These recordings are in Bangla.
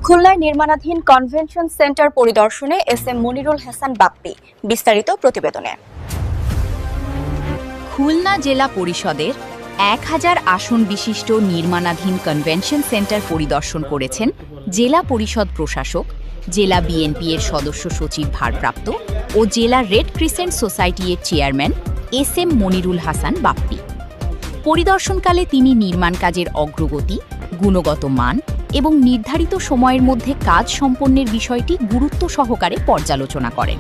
খুলনায় নির্মাণাধীন কনভেনশন সেন্টার পরিদর্শনে এস.এম. মনিরুল হাসান বাপ্পি। বিস্তারিত প্রতিবেদনে। খুলনা জেলা পরিষদের 1000 আসন বিশিষ্ট নির্মাণাধীন কনভেনশন সেন্টার পরিদর্শন করেছেন জেলা পরিষদ প্রশাসক, জেলা বিএনপি এর সদস্য সচিব ভারপ্রাপ্ত ও জেলা রেড ক্রিসেন্ট সোসাইটি এর চেয়ারম্যান এস.এম. মনিরুল হাসান বাপ্পি। পরিদর্শনকালে তিনি নির্মাণ কাজের অগ্রগতি, গুণগত মান এবং নির্ধারিত সময়ের মধ্যে কাজ সম্পন্নের বিষয়টি গুরুত্ব সহকারে পর্যালোচনা করেন।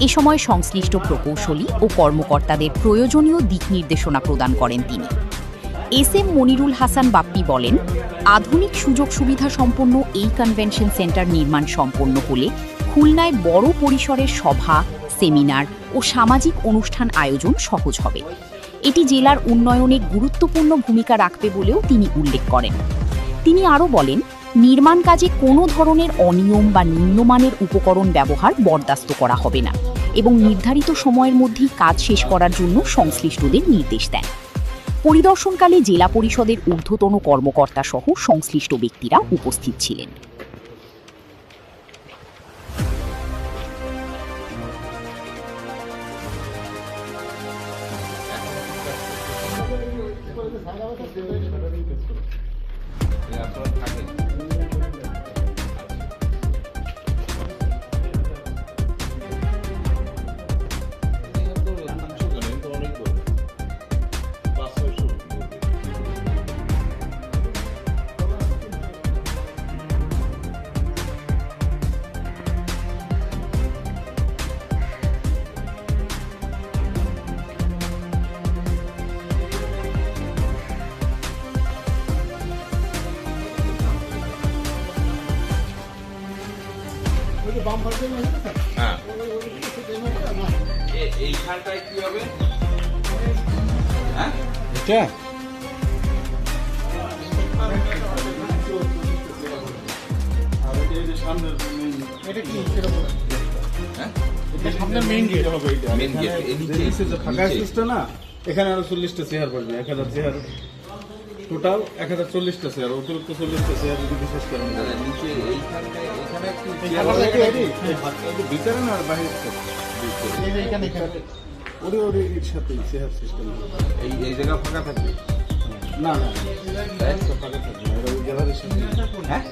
এ সময় সংশ্লিষ্ট প্রকৌশলী ও কর্মকর্তাদের প্রয়োজনীয় দিক নির্দেশনা প্রদান করেন তিনি। এস.এম. মনিরুল হাসান বাপ্পি বলেন, আধুনিক সুযোগ সুবিধা সম্পন্ন এই কনভেনশন সেন্টার নির্মাণ সম্পন্ন হলে খুলনায় বড় পরিসরের সভা, সেমিনার ও সামাজিক অনুষ্ঠান আয়োজন সহজ হবে। এটি জেলার উন্নয়নে গুরুত্বপূর্ণ ভূমিকা রাখবে বলেও তিনি উল্লেখ করেন। তিনি আরও বলেন, নির্মাণ কাজে কোনো ধরনের অনিয়ম বা নিম্নমানের উপকরণ ব্যবহার বরদাস্ত করা হবে না এবং নির্ধারিত সময়ের মধ্যেই কাজ শেষ করার জন্য সংশ্লিষ্টদের নির্দেশ দেন। পরিদর্শনকালে জেলা পরিষদের ঊর্ধ্বতন কর্মকর্তা সহ সংশ্লিষ্ট ব্যক্তিরা উপস্থিত ছিলেন। হ্যাঁ, এইখানটায় কি হবে? হ্যাঁ, এটা সামনের মেইন গেট হবে। এটা মেইন গেট ফাঁকা স্পেসটা না, এখানে আরো 40টা চেয়ার পাবেন। 1000 চেয়ার টোটাল, 1040টা চেয়ার, অতিরিক্ত 40টা চেয়ার যদি বিশেষ করেন নিচে এইখানটায়, এখানে একটু ভিতরে না আর বাইরে ওরে সাথে চেয়ার সিস্টেম এই জায়গা ফাঁকা থাকবে। না না ফাঁকা থাকবে না, ওই গ্যালারির সাথে। হ্যাঁ,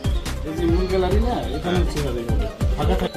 এই যে মূল গ্যালারি না, এখানে চেয়ার ফাঁকা থাকবে।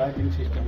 Lighting system